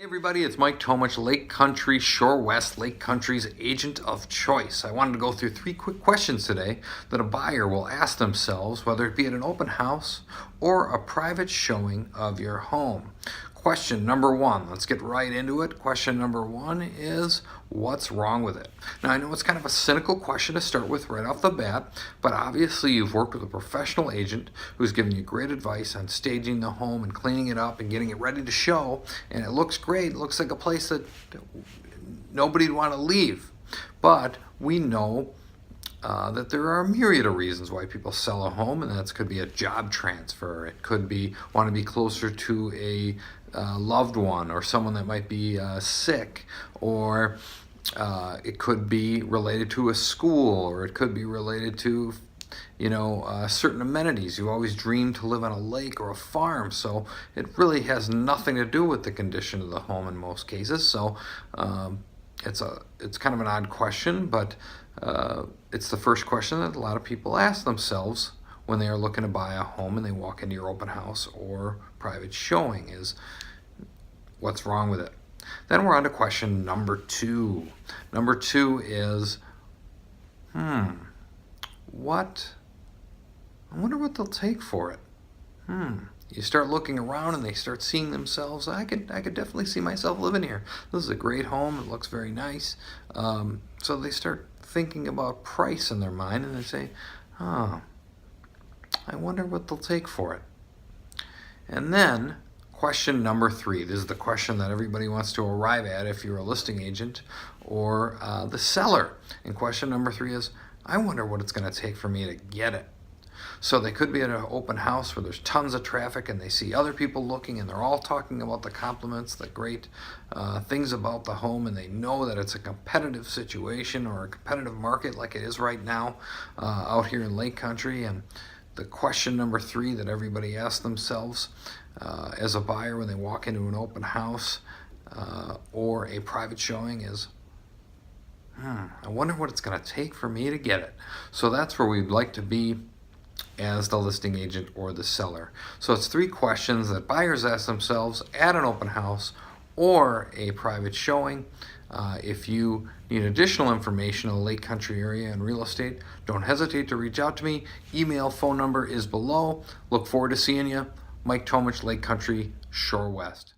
Hey everybody, it's Mike Tomich, Lake Country, Shorewest, Lake Country's agent of choice. I wanted to go through 3 quick questions today that a buyer will ask themselves, whether it be at an open house or a private showing of your home. Question number 1, let's get right into it. Question number 1 is, what's wrong with it? Now I know it's kind of a cynical question to start with right off the bat, but obviously you've worked with a professional agent who's given you great advice on staging the home and cleaning it up and getting it ready to show, and it looks great. It looks like a place that nobody'd want to leave. But we know that there are a myriad of reasons why people sell a home, and that could be a job transfer. It could be want to be closer to a loved one or someone that might be sick, or it could be related to a school, or it could be related to certain amenities. You always dream to live on a lake or a farm, so it really has nothing to do with the condition of the home in most cases. So it's kind of an odd question, but it's the first question that a lot of people ask themselves when they are looking to buy a home and they walk into your open house or private showing is, what's wrong with it? Then we're on to question number 2. Number 2 is, I wonder what they'll take for it. You start looking around and they start seeing themselves, I could definitely see myself living here. This is a great home. It looks very nice. So they start thinking about price in their mind, and they say, I wonder what they'll take for it. And then question number 3, this is the question that everybody wants to arrive at if you're a listing agent or the seller. And question number 3 is, I wonder what it's going to take for me to get it. So they could be at an open house where there's tons of traffic and they see other people looking and they're all talking about the compliments, the great things about the home, and they know that it's a competitive situation or a competitive market like it is right now out here in Lake Country. And the question number 3 that everybody asks themselves as a buyer when they walk into an open house or a private showing is, I wonder what it's going to take for me to get it. So that's where we'd like to be as the listing agent or the seller. So it's 3 questions that buyers ask themselves at an open house or a private showing. If you need additional information on the Lake Country area and real estate, don't hesitate to reach out to me. Email, phone number is below. Look forward to seeing you. Mike Tomich, Lake Country, Shorewest.